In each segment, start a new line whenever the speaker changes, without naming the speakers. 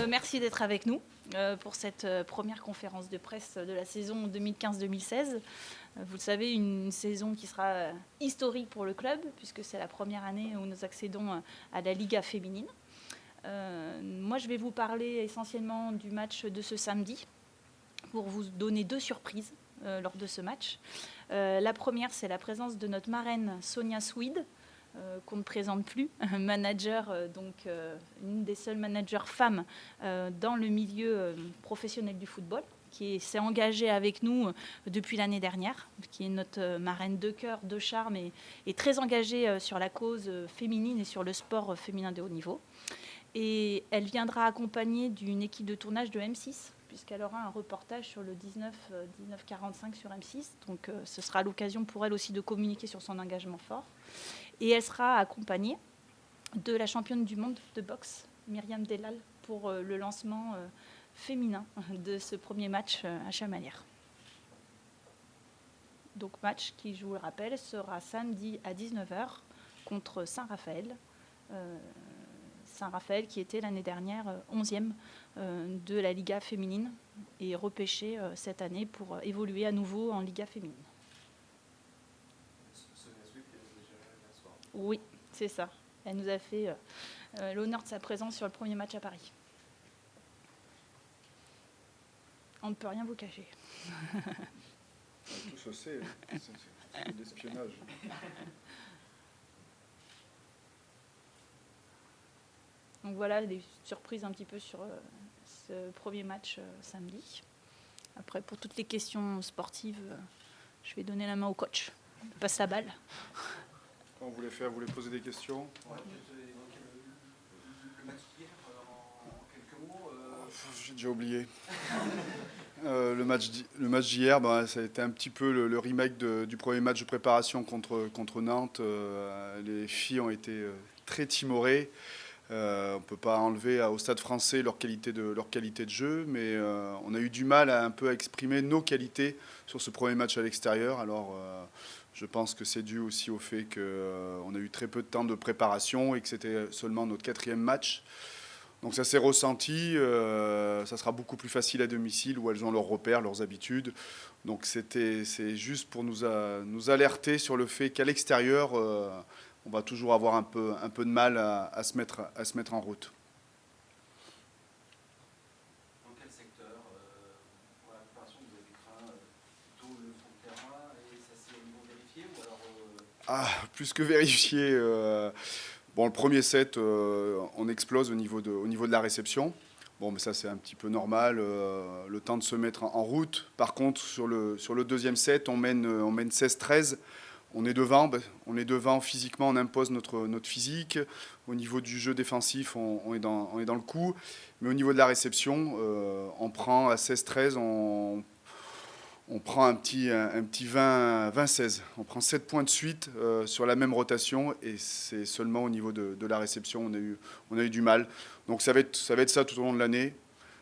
merci d'être avec nous pour cette première conférence de presse de la saison 2015-2016. Vous le savez, une saison qui sera historique pour le club, puisque c'est la première année où nous accédons à la Liga féminine. Moi, je vais vous parler essentiellement du match de ce samedi, pour vous donner 2 surprises lors de ce match. La première, c'est la présence de notre marraine Sonia Swede, qu'on ne présente plus, manager, une des seules managers femmes dans le milieu professionnel du football, qui s'est engagée avec nous depuis l'année dernière, qui est notre marraine de cœur, de charme et très engagée sur la cause féminine et sur le sport féminin de haut niveau. Et elle viendra accompagnée d'une équipe de tournage de M6, puisqu'elle aura un reportage sur le 1945 sur M6. Donc ce sera l'occasion pour elle aussi de communiquer sur son engagement fort. Et elle sera accompagnée de la championne du monde de boxe, Myriam Delal, pour le lancement féminin de ce premier match à Chamalières. Donc match qui, je vous le rappelle, sera samedi à 19h contre Saint-Raphaël. Saint-Raphaël qui était l'année dernière 11e de la Liga féminine et repêché cette année pour évoluer à nouveau en Liga féminine. Oui, c'est ça. Elle nous a fait l'honneur de sa présence sur le premier match à Paris. On ne peut rien vous cacher.
Tout se sait, c'est de l'espionnage.
Donc voilà des surprises un petit peu sur ce premier match samedi. Après, pour toutes les questions sportives, je vais donner la main au coach. Je passe la balle.
Quand vous voulez poser des questions?
Ouais, peut-être évoquer le match d'hier en quelques mots.
J'ai déjà oublié. Le match d'hier, ça a été un petit peu le remake du premier match de préparation contre Nantes. Les filles ont été très timorées. On ne peut pas enlever au Stade Français leur qualité de jeu, mais on a eu du mal à exprimer nos qualités sur ce premier match à l'extérieur. Alors, je pense que c'est dû aussi au fait qu'on a eu très peu de temps de préparation et que c'était seulement notre 4e match. Donc ça s'est ressenti, ça sera beaucoup plus facile à domicile où elles ont leurs repères, leurs habitudes. Donc c'est juste pour nous alerter sur le fait qu'à l'extérieur, on va toujours avoir un peu de mal à se mettre en route.
Dans quel secteur pour la préparation vous avez craint plutôt le fond de terrain et ça s'est au niveau vérifié ou alors
plus que vérifié. Le premier set, on explose au niveau de la réception. Bon, mais ça, c'est un petit peu normal, le temps de se mettre en route. Par contre, sur le deuxième set, on mène 16-13. On est devant physiquement, on impose notre physique. Au niveau du jeu défensif, on est dans le coup. Mais au niveau de la réception, on prend à 16-13, on prend un petit 20-16. On prend 7 points de suite sur la même rotation et c'est seulement au niveau de la réception on a eu du mal. Donc ça va être ça tout au long de l'année.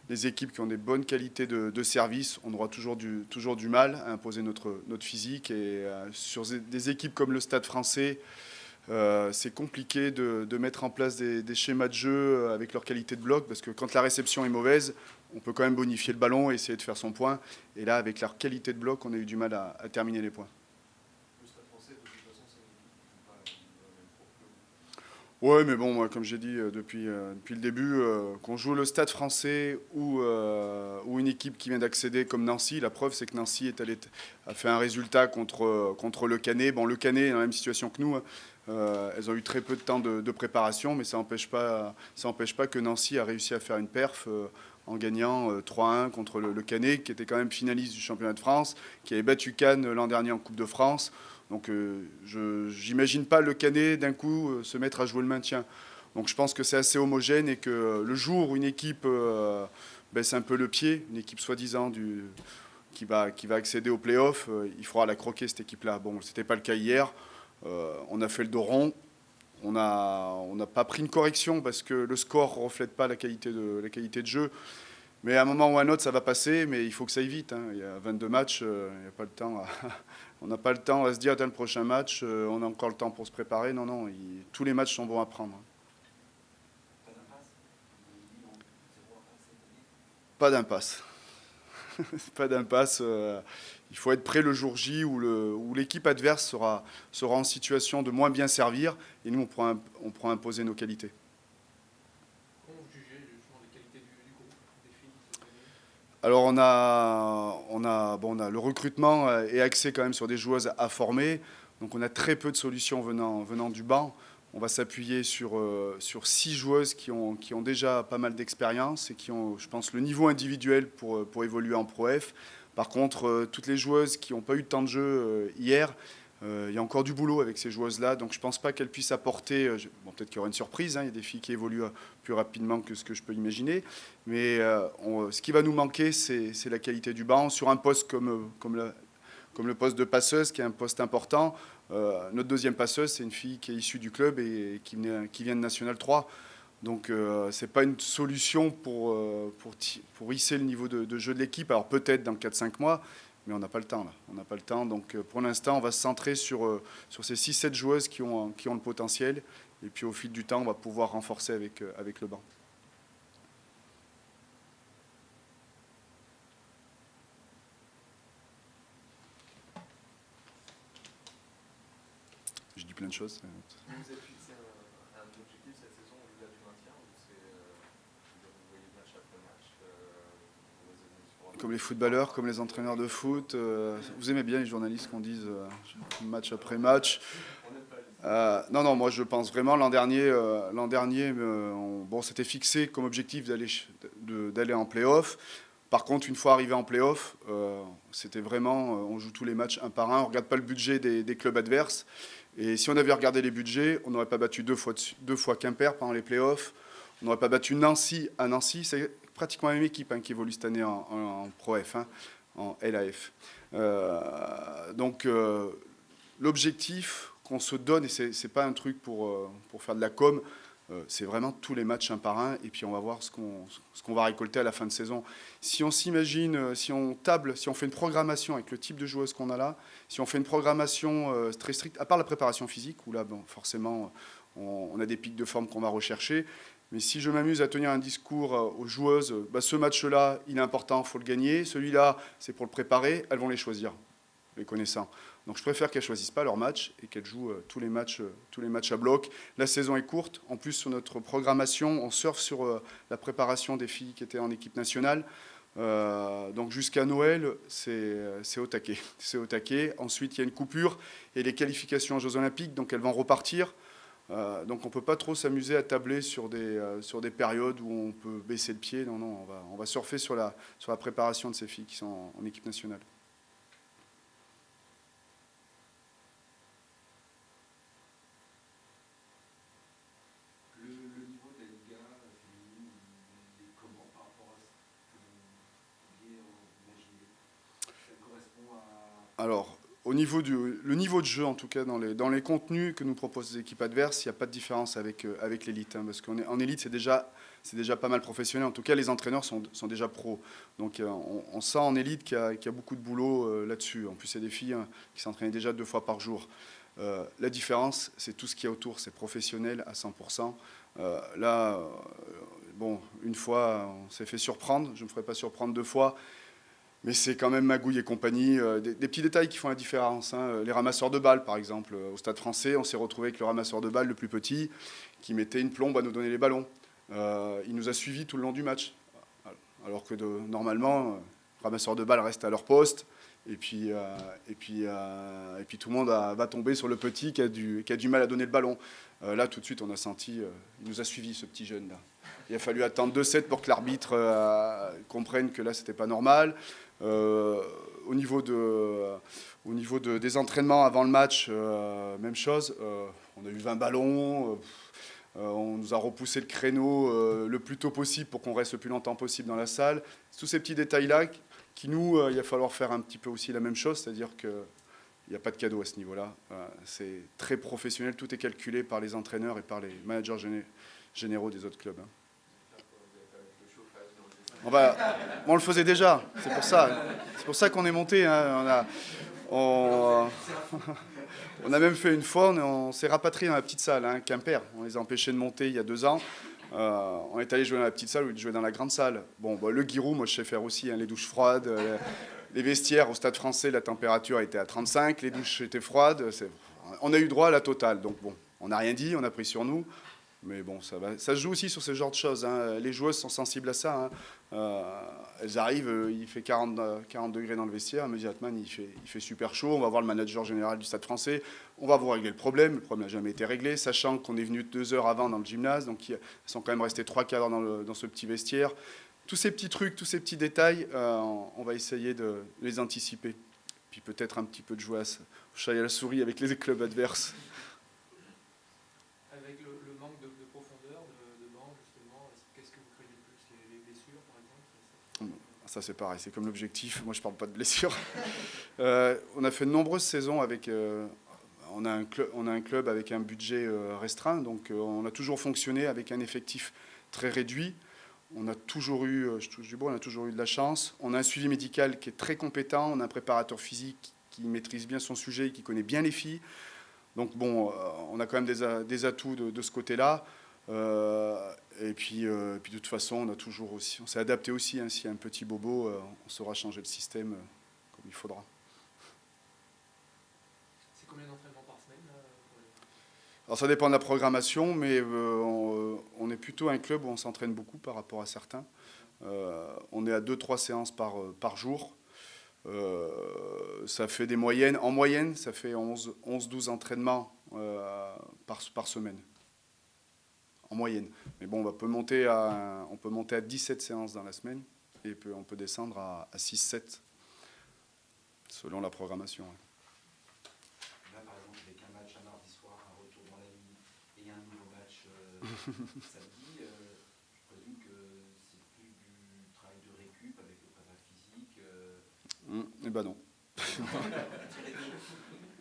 Les équipes qui ont des bonnes qualités de service, on aura toujours du mal à imposer notre physique. Et sur des équipes comme le Stade Français, c'est compliqué de mettre en place des schémas de jeu avec leur qualité de bloc, parce que quand la réception est mauvaise, on peut quand même bonifier le ballon et essayer de faire son point. Et là, avec leur qualité de bloc, on a eu du mal à terminer les points.
le Stade Français, de toute façon, c'est une équipe qui ne joue pas le même profil.
Oui, mais bon, moi, comme j'ai dit depuis le début, qu'on joue le Stade Français ou une équipe qui vient d'accéder comme Nancy, la preuve c'est que Nancy a fait un résultat contre le Canet. Bon, le Canet est dans la même situation que nous. Elles ont eu très peu de temps de préparation, mais ça n'empêche pas que Nancy a réussi à faire une perf en gagnant 3-1 contre le Canet, qui était quand même finaliste du championnat de France, qui avait battu Cannes l'an dernier en Coupe de France. Donc je n'imagine pas le Canet d'un coup se mettre à jouer le maintien. Donc je pense que c'est assez homogène et que le jour où une équipe baisse un peu le pied, une équipe soi-disant qui va accéder au play-off, il faudra la croquer cette équipe-là. Bon, ce n'était pas le cas hier. On a fait le dos rond. On n'a pas pris une correction parce que le score ne reflète pas la qualité de jeu. Mais à un moment ou à un autre, ça va passer, mais il faut que ça aille vite. Hein. Il y a 22 matchs, il n'y a pas le temps. On n'a pas le temps à se dire, attends, le prochain match, on a encore le temps pour se préparer. Non, tous les matchs sont bons à prendre.
Pas d'impasse.
Pas d'impasse. Pas d'impasse. Il faut être prêt le jour J où l'équipe adverse sera en situation de moins bien servir et nous, on pourra imposer nos qualités.
Comment vous jugez justement les qualités du groupe, des filles qui sont venues?
Alors on a le recrutement est axé quand même sur des joueuses à former. Donc on a très peu de solutions venant du banc. On va s'appuyer sur 6 joueuses qui ont déjà pas mal d'expérience et qui ont, je pense, le niveau individuel pour évoluer en Pro F. Par contre, toutes les joueuses qui n'ont pas eu de temps de jeu hier, il y a encore du boulot avec ces joueuses-là. Donc je ne pense pas qu'elles puissent apporter... bon, peut-être qu'il y aura une surprise, hein, il y a des filles qui évoluent plus rapidement que ce que je peux imaginer. Mais ce qui va nous manquer, c'est la qualité du banc. Sur un poste comme le poste de passeuse, qui est un poste important, notre deuxième passeuse, c'est une fille qui est issue du club et qui vient de National 3. Donc ce n'est pas une solution pour hisser le niveau de jeu de l'équipe. Alors peut-être dans 4-5 mois, mais on n'a pas le temps là. On n'a pas le temps. Donc pour l'instant, on va se centrer sur ces 6-7 joueuses qui ont le potentiel. Et puis au fil du temps, on va pouvoir renforcer avec le banc. Je dis plein de choses.
Vous vous êtes fixé un objectif cette saison au-delà du maintien ou vous voyez match après match
Comme les footballeurs, comme les entraîneurs de foot. Vous aimez bien les journalistes qu'on dise match après match. Non, moi je pense vraiment l'an dernier, on s'était fixé comme objectif d'aller en play-off. Par contre, une fois arrivé en play-off, c'était vraiment, on joue tous les matchs un par un, on ne regarde pas le budget des clubs adverses. Et si on avait regardé les budgets, on n'aurait pas battu deux fois Quimper pendant les play-offs, on n'aurait pas battu Nancy à Nancy. C'est pratiquement la même équipe qui évolue cette année en Pro F, en LAF. Donc l'objectif qu'on se donne, et ce n'est pas un truc pour faire de la com', c'est vraiment tous les matchs un par un, et puis on va voir ce qu'on va récolter à la fin de saison. Si on s'imagine, si on fait une programmation avec le type de joueuse qu'on a là, si on fait une programmation très stricte, à part la préparation physique, où là, bon, forcément, on a des pics de forme qu'on va rechercher, mais si je m'amuse à tenir un discours aux joueuses, ce match-là, il est important, il faut le gagner, celui-là, c'est pour le préparer, elles vont les choisir, les connaissant. Donc je préfère qu'elles ne choisissent pas leur match et qu'elles jouent tous les matchs à bloc. La saison est courte. En plus, sur notre programmation, on surfe sur la préparation des filles qui étaient en équipe nationale. Donc jusqu'à Noël, c'est au taquet. C'est au taquet. Ensuite, il y a une coupure et les qualifications aux Jeux Olympiques, donc elles vont repartir. Donc on ne peut pas trop s'amuser à tabler sur des périodes où on peut baisser le pied. Non, on va surfer sur la préparation de ces filles qui sont en équipe nationale. Alors, le niveau de jeu, en tout cas, dans les contenus que nous proposent les équipes adverses, il n'y a pas de différence avec l'élite. Parce qu'en élite, c'est déjà pas mal professionnel. En tout cas, les entraîneurs sont déjà pros. Donc, on sent en élite qu'il y a beaucoup de boulot là-dessus. En plus, il y a des filles qui s'entraînaient déjà 2 fois par jour. La différence, c'est tout ce qu'il y a autour. C'est professionnel à 100%. Une fois, on s'est fait surprendre. Je ne me ferai pas surprendre 2 fois. Mais c'est quand même Magouille et compagnie. Des petits détails qui font la différence. Les ramasseurs de balles, par exemple. Au Stade Français, on s'est retrouvé avec le ramasseur de balles le plus petit qui mettait une plombe à nous donner les ballons. Il nous a suivis tout le long du match. Alors que normalement, le ramasseur de balles reste à leur poste. Et puis tout le monde va tomber sur le petit qui a du mal à donner le ballon. Là, tout de suite, on a senti... il nous a suivis, ce petit jeune-là. Il a fallu attendre 2 sets pour que l'arbitre comprenne que là, c'était pas normal. Au niveau des entraînements avant le match, même chose. On a eu 20 ballons. On nous a repoussé le créneau le plus tôt possible pour qu'on reste le plus longtemps possible dans la salle. Tous ces petits détails-là qui nous, il va falloir faire un petit peu aussi la même chose, c'est-à-dire qu'il n'y a pas de cadeau à ce niveau-là. C'est très professionnel, tout est calculé par les entraîneurs et par les managers généraux des autres clubs. On le faisait déjà, c'est pour ça qu'on est monté. On a même fait une fois, on s'est rapatrié dans la petite salle, Quimper. On les a empêchés de monter il y a 2 ans. On est allé jouer dans la petite salle ou jouer dans la grande salle. Bon, bah, le Giroud, moi je sais faire aussi, hein, les douches froides. Les vestiaires au Stade Français, la température était à 35, les douches étaient froides. On a eu droit à la totale. Donc bon, on n'a rien dit, on a pris sur nous. Mais bon, ça va. Ça se joue aussi sur ce genre de choses, hein. Les joueuses sont sensibles à ça, hein. Elles arrivent, il fait 40 degrés dans le vestiaire. Mehdi Hatman, il fait super chaud. On va voir le manager général du Stade Français. On va vous régler le problème. Le problème n'a jamais été réglé, sachant qu'on est venu 2 heures avant dans le gymnase. Donc, elles sont quand même restées 3 quarts dans ce petit vestiaire. Tous ces petits trucs, tous ces petits détails, on va essayer de les anticiper. Puis peut-être un petit peu de jouer au chat et à la souris avec les clubs adverses.
Avec le manque de profondeur, de banc, justement, qu'est-ce que vous craignez le plus? Les blessures, par exemple?
Ça, c'est pareil, c'est comme l'objectif. Moi, je ne parle pas de blessures. On a fait de nombreuses saisons avec... on a un club avec un budget restreint, donc on a toujours fonctionné avec un effectif très réduit. On a toujours eu, je touche du bois, on a toujours eu de la chance. On a un suivi médical qui est très compétent. On a un préparateur physique qui maîtrise bien son sujet, qui connaît bien les filles. Donc bon, on a quand même des atouts de ce côté-là. Et puis de toute façon, on s'est adapté aussi. Hein, s'il y a un petit bobo, on saura changer le système comme il faudra.
C'est combien d'entraînements par semaine pour les...
Alors ça dépend de la programmation, mais on est plutôt un club où on s'entraîne beaucoup par rapport à certains. On est à 2-3 séances par jour. Ça fait des moyennes. En moyenne, ça fait 11-12 entraînements par semaine. En moyenne. Mais bon, on peut monter à 17 séances dans la semaine et on peut descendre à 6-7 selon la programmation.
Là, par exemple, avec un match un mardi soir, un retour dans la nuit et un nouveau match samedi, je présume que c'est plus du travail de récup avec le prépa physique.
Eh ben non.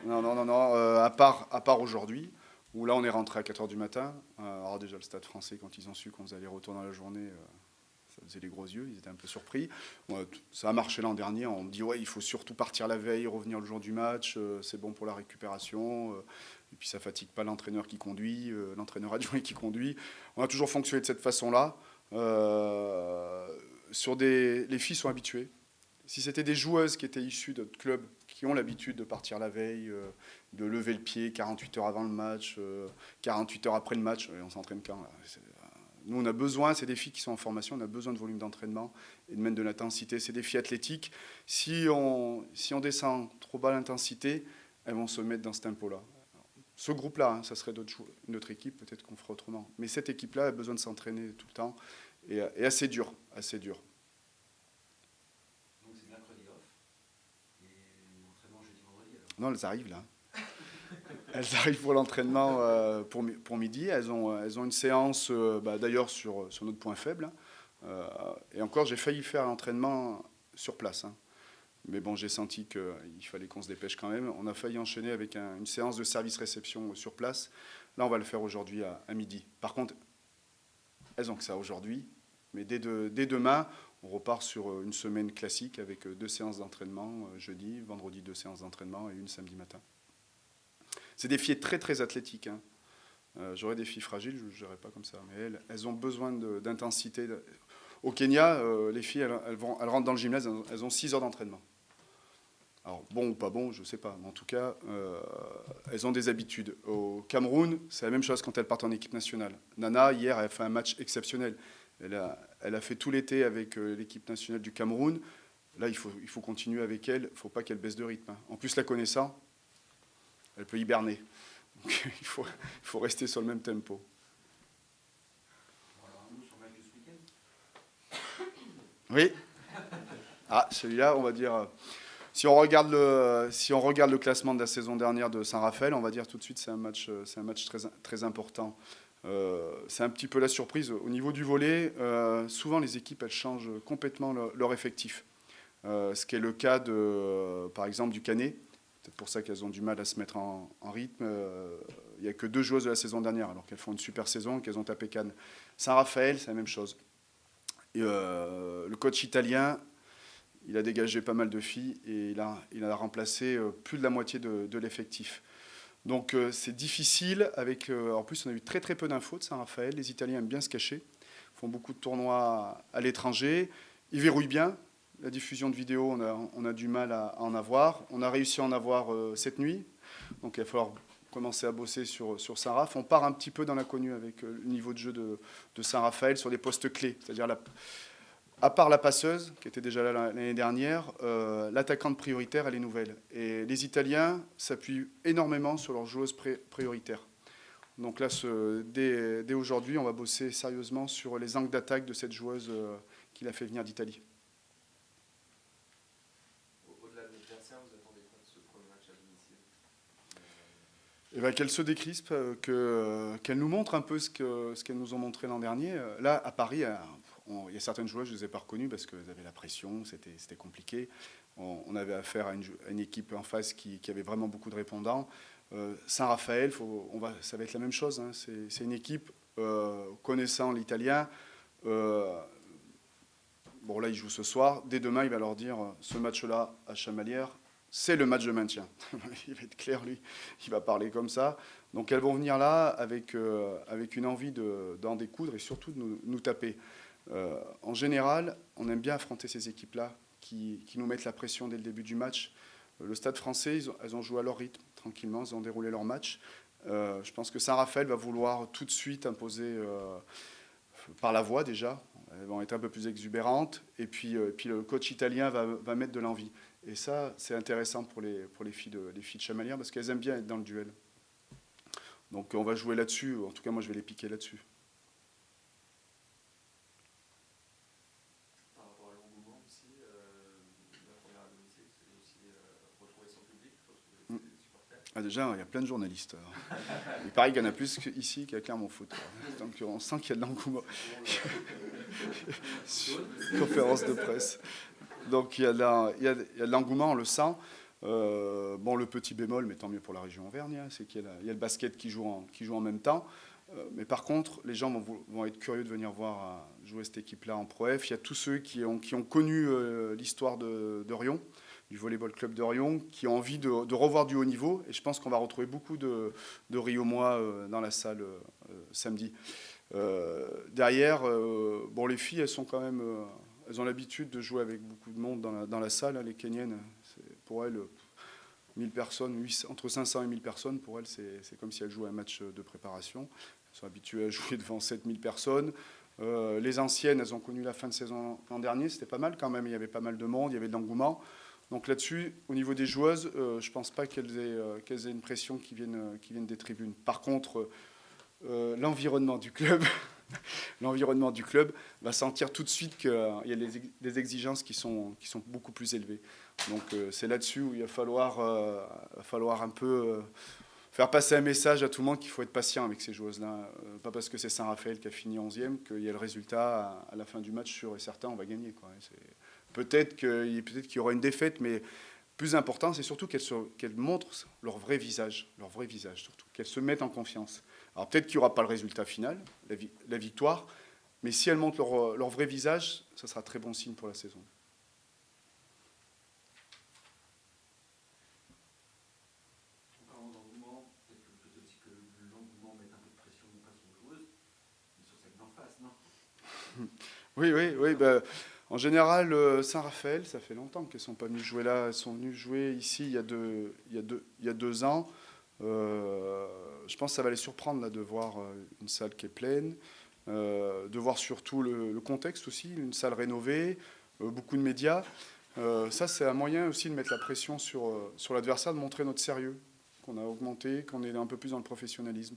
Non. À part aujourd'hui, où là on est rentré à 4h du matin. Alors déjà le Stade Français, quand ils ont su qu'on faisait les retours dans la journée, ça faisait les gros yeux, ils étaient un peu surpris. Ça a marché l'an dernier, on me dit ouais, il faut surtout partir la veille, revenir le jour du match, c'est bon pour la récupération, et puis ça fatigue pas l'entraîneur qui conduit, l'entraîneur adjoint qui conduit. On a toujours fonctionné de cette façon-là. Les filles sont habituées. Si c'était des joueuses qui étaient issues d'autres clubs, qui ont l'habitude de partir la veille, de lever le pied 48 heures avant le match, 48 heures après le match, on s'entraîne quand là. Nous, on a besoin, c'est des filles qui sont en formation, on a besoin de volume d'entraînement et de mettre de l'intensité. C'est des filles athlétiques. Si on descend trop bas l'intensité, elles vont se mettre dans ce tempo-là. Ce groupe-là, hein, ça serait une autre équipe, peut-être qu'on ferait autrement. Mais cette équipe-là a besoin de s'entraîner tout le temps et assez dur, assez dur.
Donc c'est mercredi off et l'entraînement jeudi, vendredi alors?
Non, elles arrivent là. Elles arrivent pour l'entraînement pour midi. Elles ont une séance, d'ailleurs, sur notre point faible. Et encore, j'ai failli faire l'entraînement sur place. Hein. Mais bon, j'ai senti qu'il fallait qu'on se dépêche quand même. On a failli enchaîner avec une séance de service-réception sur place. Là, on va le faire aujourd'hui à midi. Par contre, elles ont que ça aujourd'hui. Mais dès demain, on repart sur une semaine classique avec 2 séances d'entraînement jeudi, vendredi 2 séances d'entraînement et une samedi matin. C'est des filles très très athlétiques. Hein. J'aurais des filles fragiles, je ne gérerais pas comme ça. Mais elles ont besoin d'intensité. Au Kenya, les filles, elles rentrent dans le gymnase, elles ont 6 heures d'entraînement. Alors bon ou pas bon, je ne sais pas. Mais en tout cas, elles ont des habitudes. Au Cameroun, c'est la même chose quand elles partent en équipe nationale. Nana, hier, elle a fait un match exceptionnel. Elle a fait tout l'été avec l'équipe nationale du Cameroun. Là, il faut continuer avec elle. Il ne faut pas qu'elle baisse de rythme. Hein. En plus, la connaissant, elle peut hiberner. Donc, il faut rester sur le même tempo.
Bon, alors un mot sur le match de ce week-end.
Oui. Ah, celui-là, on va dire... Si on regarde le classement de la saison dernière de Saint-Raphaël, on va dire tout de suite c'est un match très, très important. C'est un petit peu la surprise. Au niveau du volley, souvent les équipes elles changent complètement leur effectif. Ce qui est le cas par exemple du Canet. C'est pour ça qu'elles ont du mal à se mettre en rythme. Il n'y a que 2 joueuses de la saison dernière, alors qu'elles font une super saison et qu'elles ont tapé Cannes. Saint-Raphaël, c'est la même chose. Et, le coach italien, il a dégagé pas mal de filles et il a remplacé plus de la moitié de l'effectif. Donc c'est difficile. En plus, on a eu très très peu d'infos de Saint-Raphaël. Les Italiens aiment bien se cacher. Ils font beaucoup de tournois à l'étranger. Ils verrouillent bien. La diffusion de vidéos, on a du mal à en avoir. On a réussi à en avoir cette nuit. Donc il va falloir commencer à bosser sur Saint-Raph. On part un petit peu dans l'inconnu avec le niveau de jeu de Saint-Raphaël sur les postes clés. C'est-à-dire, à part la passeuse, qui était déjà là l'année dernière, l'attaquante prioritaire, elle est nouvelle. Et les Italiens s'appuient énormément sur leurs joueuses prioritaires. Donc là, dès aujourd'hui, on va bosser sérieusement sur les angles d'attaque de cette joueuse qu'il a fait venir d'Italie.
Au-delà de l'adversaire, vous attendez quoi de ce premier match à domicile?
Et ben, qu'elle se décrispe, qu'elle nous montre un peu ce qu'elles nous ont montré l'an dernier. Là, à Paris, il y a certaines joueuses, je ne les ai pas reconnues parce qu'elles avaient la pression, c'était compliqué. On avait affaire à une équipe en face qui avait vraiment beaucoup de répondants. Saint-Raphaël, ça va être la même chose. Hein. C'est une équipe, connaissant l'italien. Bon, là, ils jouent ce soir. Dès demain, il va leur dire ce match-là à Chamalières, c'est le match de maintien. Il va être clair, lui. Il va parler comme ça. Donc, elles vont venir là avec une envie d'en découdre et surtout de nous taper. En général, on aime bien affronter ces équipes-là qui nous mettent la pression dès le début du match. Le Stade français, elles ont joué à leur rythme, tranquillement, ils ont déroulé leur match. Je pense que Saint-Raphaël va vouloir tout de suite imposer par la voix déjà. Elles vont être un peu plus exubérantes. Et puis le coach italien va mettre de l'envie. Et ça, c'est intéressant pour les filles de Chamalières parce qu'elles aiment bien être dans le duel. Donc on va jouer là-dessus. En tout cas, moi, je vais les piquer là-dessus.
Par rapport à l'engouement aussi, la première à domicile, c'est aussi retrouver son public. Je pense que vous êtes des supporters.
Ah, déjà, il y a plein de journalistes. Il paraît qu'il y en a plus ici qu'à Clermont-Foot. Donc on sent qu'il y a de l'engouement. Conférence de presse. Donc il y a de l'engouement, on le sent. Bon, le petit bémol, mais tant mieux pour la région Auvergne, hein, c'est qu'il y a le basket qui joue en même temps. Mais par contre, les gens vont être curieux de venir voir jouer cette équipe-là en Pro F. Il y a tous ceux qui ont connu l'histoire de Rion, du Volleyball Club de Rion, qui ont envie de revoir du haut niveau. Et je pense qu'on va retrouver beaucoup de Riomois dans la salle samedi. Derrière, bon, les filles, elles sont quand même... elles ont l'habitude de jouer avec beaucoup de monde dans la salle. Hein, les Kenyennes, pour elles, 1000 personnes, entre 500 et 1000 personnes, pour elles, c'est comme si elles jouaient un match de préparation. Elles sont habituées à jouer devant 7000 personnes. Les anciennes, elles ont connu la fin de saison l'an dernier. C'était pas mal quand même. Il y avait pas mal de monde, il y avait de l'engouement. Donc là-dessus, au niveau des joueuses, je ne pense pas qu'elles aient une pression qui vienne des tribunes. Par contre, l'environnement du club... L'environnement du club va sentir tout de suite qu'il y a des exigences qui sont beaucoup plus élevées. Donc c'est là-dessus où il va falloir un peu faire passer un message à tout le monde qu'il faut être patient avec ces joueuses-là. Pas parce que c'est Saint-Raphaël qui a fini 11e qu'il y a le résultat à la fin du match sûr et certain, on va gagner, quoi. Peut-être qu'il y aura une défaite, mais plus important, c'est surtout qu'elles montrent leur vrai visage surtout, qu'elles se mettent en confiance. Alors peut-être qu'il n'y aura pas le résultat final, la victoire, mais si elles montrent leur vrai visage, ça sera très bon signe pour la saison.
En parlant d'engouement, peut-être aussi que l'engouement mette un peu de pression, non pas sur les joueuses, mais sur celles d'en face, non?
Oui. Ben, en général, Saint-Raphaël, ça fait longtemps qu'elles ne sont pas venues jouer là. Elles sont venues jouer ici il y a 2 ans. Je pense que ça va les surprendre là, de voir une salle qui est pleine, de voir surtout le contexte aussi, une salle rénovée, beaucoup de médias. Ça, c'est un moyen aussi de mettre la pression sur l'adversaire, de montrer notre sérieux, qu'on a augmenté, qu'on est un peu plus dans le professionnalisme.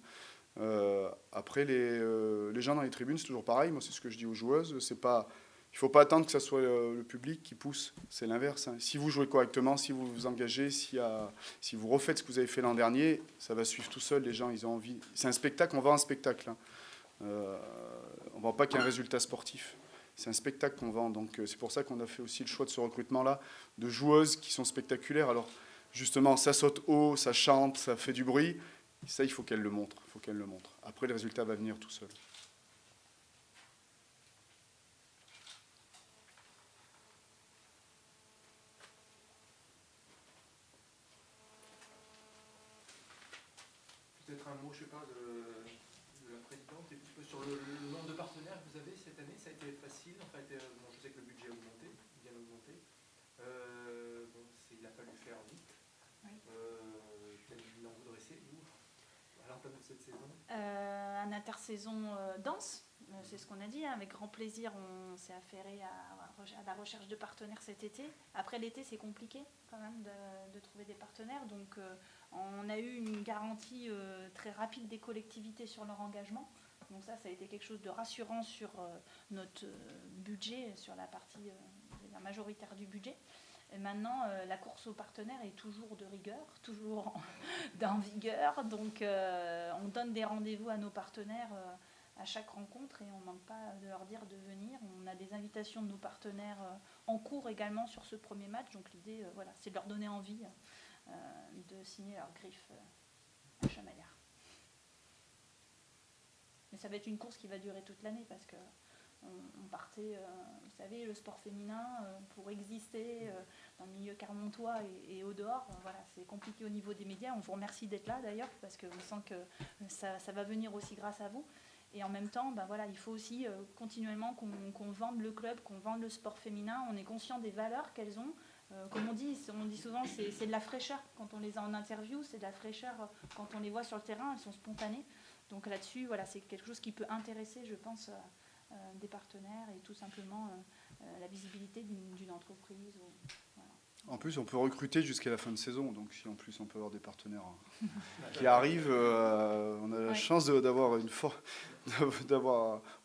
Après, les gens dans les tribunes, c'est toujours pareil. Moi, c'est ce que je dis aux joueuses. Il ne faut pas attendre que ce soit le public qui pousse. C'est l'inverse. Hein. Si vous jouez correctement, si vous vous engagez, si vous refaites ce que vous avez fait l'an dernier, ça va suivre tout seul. Les gens, ils ont envie. C'est un spectacle. On vend un spectacle. Hein. On ne vend pas qu'un résultat sportif. C'est un spectacle qu'on vend. Donc, c'est pour ça qu'on a fait aussi le choix de ce recrutement-là, de joueuses qui sont spectaculaires. Alors, justement, ça saute haut, ça chante, ça fait du bruit. Ça, il faut qu'elles le montrent. Après, le résultat va venir tout seul.
peut-être un mot, je sais pas, de la présidente, et un petit peu sur le nombre de partenaires que vous avez cette année. Ça a été facile, enfin, bon, je sais que le budget a augmenté, bien augmenté. Bon, il a fallu faire vite.
Oui.
Quel bilan vous dressez, vous, à l'entame de cette saison?
Un intersaison dense, c'est ce qu'on a dit, hein. Avec grand plaisir, on s'est affairé à la recherche de partenaires cet été. Après l'été, c'est compliqué quand même de trouver des partenaires, donc on a eu une garantie très rapide des collectivités sur leur engagement. Donc ça a été quelque chose de rassurant sur notre budget, sur la partie majoritaire du budget. Et maintenant, la course aux partenaires est toujours de rigueur, toujours en vigueur. Donc, on donne des rendez-vous à nos partenaires à chaque rencontre et on ne manque pas de leur dire de venir. On a des invitations de nos partenaires en cours également sur ce premier match. Donc, l'idée, voilà, c'est de leur donner envie de signer leur griffe à Chamaillard. Mais ça va être une course qui va durer toute l'année parce que on partait, vous savez, le sport féminin, pour exister dans le milieu carmontois et au dehors, voilà, c'est compliqué au niveau des médias. On vous remercie d'être là d'ailleurs, parce qu'on sent que ça va venir aussi grâce à vous. Et en même temps, voilà, il faut aussi continuellement qu'on vende le club, qu'on vende le sport féminin. On est conscient des valeurs qu'elles ont. Comme on dit souvent, c'est de la fraîcheur quand on les a en interview, c'est de la fraîcheur quand on les voit sur le terrain, elles sont spontanées. Donc là-dessus, voilà, c'est quelque chose qui peut intéresser, je pense, des partenaires et tout simplement la visibilité d'une entreprise. Voilà.
En plus, on peut recruter jusqu'à la fin de saison, donc si en plus on peut avoir des partenaires qui arrivent, on a la chance d'avoir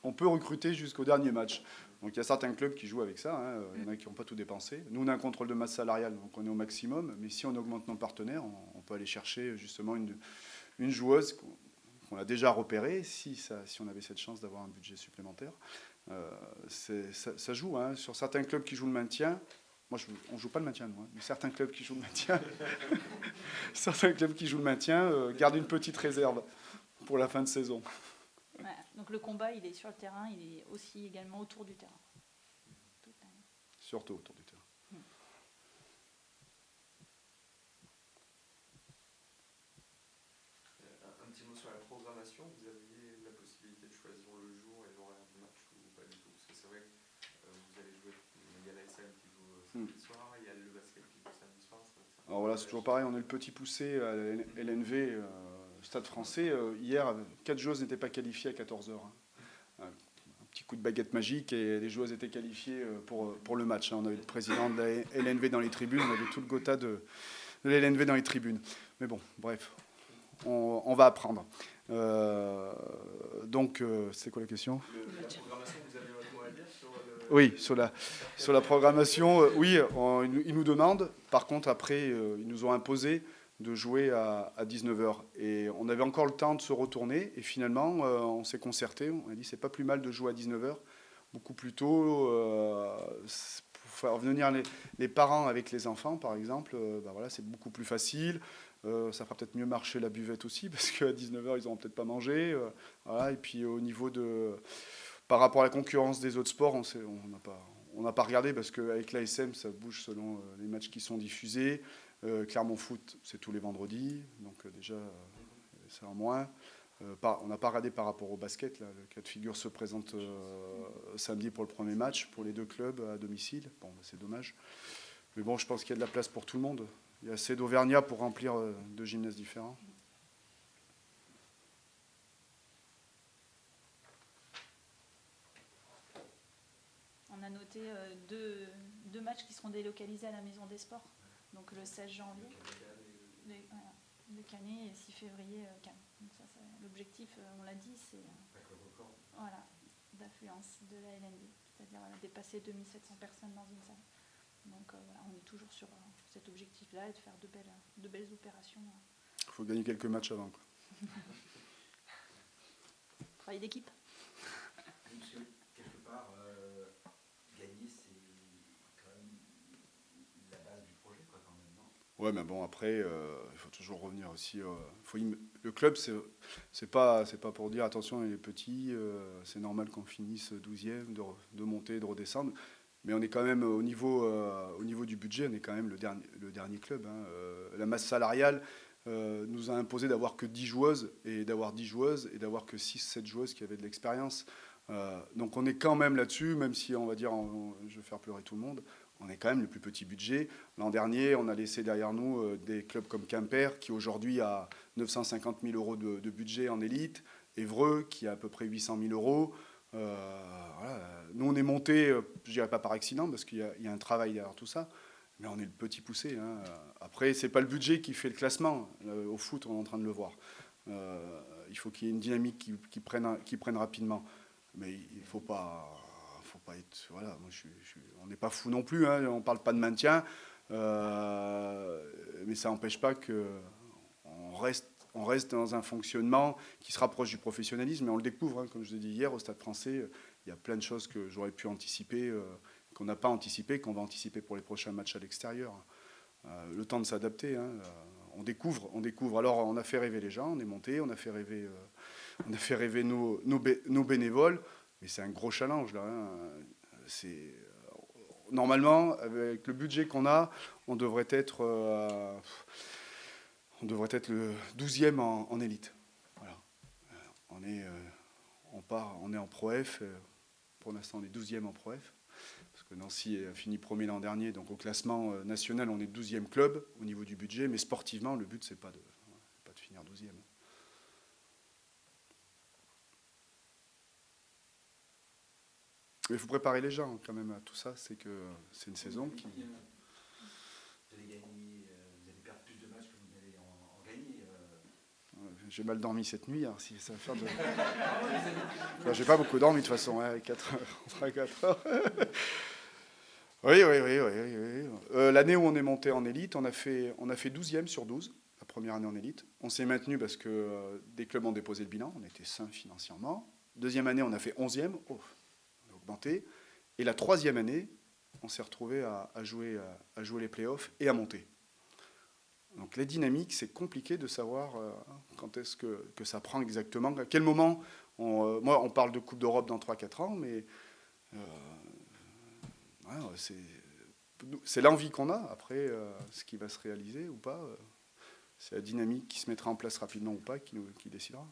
on peut recruter jusqu'au dernier match. Donc il y a certains clubs qui jouent avec ça, hein. Il y en a qui n'ont pas tout dépensé. Nous, on a un contrôle de masse salariale, donc on est au maximum, mais si on augmente nos partenaires, on peut aller chercher justement une joueuse qu'on a déjà repérée, si on avait cette chance d'avoir un budget supplémentaire. Ça joue, hein. Sur certains clubs qui jouent le maintien. Moi, on ne joue pas le maintien, moi, mais certains clubs qui jouent le maintien, certains clubs qui jouent le maintien gardent une petite réserve pour la fin de saison.
Voilà. Donc le combat, il est sur le terrain, il est aussi également autour du terrain.
Surtout autour du terrain.
Un petit mot sur la programmation. Vous aviez la possibilité de choisir le jour et l'horaire du match ou pas du tout? Parce que c'est vrai que vous allez jouer. Il y a l'ASM qui joue samedi soir, il y a le basket qui joue samedi soir.
Alors voilà, c'est toujours pareil, on est le petit poussé à la LNV, Stade Français. Hier, 4 joueuses n'étaient pas qualifiées à 14h. Un petit coup de baguette magique et les joueuses étaient qualifiées pour le match. On avait le président de la LNV dans les tribunes, on avait tout le Gotha de la LNV dans les tribunes. Mais bon, bref, on va apprendre. Donc, c'est quoi la question ?
La programmation, vous avez votre mot à dire sur
Oui, sur la programmation, oui, ils nous demandent. Par contre, après, ils nous ont imposé de jouer à 19h. Et on avait encore le temps de se retourner. Et finalement, on s'est concerté. On a dit c'est pas plus mal de jouer à 19h. Beaucoup plus tôt, pour faire venir les parents avec les enfants, par exemple, voilà, c'est beaucoup plus facile. Ça fera peut-être mieux marcher la buvette aussi, parce qu'à 19h, ils n'auront peut-être pas mangé. Voilà. Et puis au niveau par rapport à la concurrence des autres sports, on n'a pas regardé, parce qu'avec l'ASM, ça bouge selon les matchs qui sont diffusés. Clermont Foot, c'est tous les vendredis, donc déjà, c'est en moins. On n'a pas regardé par rapport au basket. Là, le cas de figure se présente samedi pour le premier match, pour les deux clubs à domicile. Bon, c'est dommage. Mais bon, je pense qu'il y a de la place pour tout le monde. Il y a assez d'Auvergnat pour remplir 2 gymnases différents.
On a noté deux matchs qui seront délocalisés à la Maison des Sports. Donc le 16 janvier, le Canet, et 6 février, Cannes. Donc ça, l'objectif, on l'a dit, c'est d'affluence de la LNV, c'est-à-dire dépasser 2700 personnes dans une salle. Donc voilà, on est toujours sur cet objectif-là et de faire de belles opérations.
Il faut gagner quelques matchs avant, quoi.
Travail d'équipe.
Parce que quelque part, gagner, c'est quand même la base du projet, quoi, quand même, non ?
Ouais, mais bon, après, il faut toujours revenir aussi. Le club, c'est pas pour dire attention, il est petit, c'est normal qu'on finisse 12e, de monter, de redescendre. Mais on est quand même, au niveau du budget, on est quand même le dernier club. Hein. La masse salariale, nous a imposé d'avoir que 10 joueuses et d'avoir 10 joueuses et d'avoir que 6-7 joueuses qui avaient de l'expérience. Donc on est quand même là-dessus, même si on va dire, je vais faire pleurer tout le monde, on est quand même le plus petit budget. L'an dernier, on a laissé derrière nous des clubs comme Quimper, qui aujourd'hui a 950 000 euros de budget en élite, Évreux, qui a à peu près 800 000 euros. Voilà. Nous, on est monté, je ne dirais pas par accident, parce qu'il y a un travail derrière tout ça, mais on est le petit poussé. Hein. Après, ce n'est pas le budget qui fait le classement. Au foot, on est en train de le voir. Il faut qu'il y ait une dynamique qui prenne rapidement. Mais il ne faut pas être... Voilà, moi, on n'est pas fou non plus, hein, on ne parle pas de maintien, mais ça n'empêche pas qu'on reste dans un fonctionnement qui se rapproche du professionnalisme, et on le découvre, hein, comme je l'ai dit hier, au Stade Français, il y a plein de choses que j'aurais pu anticiper, qu'on n'a pas anticipé, qu'on va anticiper pour les prochains matchs à l'extérieur. Le temps de s'adapter, hein, on découvre. Alors, on a fait rêver les gens, on est monté, on a fait rêver nos bénévoles, mais c'est un gros challenge, là. Hein. Normalement, avec le budget qu'on a, on devrait être le 12e en élite. Voilà. On est en Pro F. Pour l'instant, on est 12e en Pro F. Parce que Nancy a fini premier l'an dernier. Donc au classement national, on est 12e club au niveau du budget. Mais sportivement, le but, c'est pas de finir 12e. Il faut préparer les gens quand même à tout ça. C'est une saison qui...
Vous allez gagner, vous allez perdre plus de matchs que vous allez en gagner.
J'ai mal dormi cette nuit. Alors si ça va faire de... Enfin, j'ai pas beaucoup dormi de toute façon. Hein, 4 heures. Oui. L'année où on est monté en élite, on a fait 12e sur 12, la première année en élite. On s'est maintenu parce que des clubs ont déposé le bilan. On était sains financièrement. Deuxième année, on a fait 11e. On a augmenté. Et la troisième année, on s'est retrouvé à jouer les playoffs et à monter. Donc les dynamiques, c'est compliqué de savoir quand est-ce que ça prend exactement. À quel moment, on parle de Coupe d'Europe dans 3-4 ans, mais c'est l'envie qu'on a. Après, ce qui va se réaliser ou pas, c'est la dynamique qui se mettra en place rapidement ou pas qui décidera.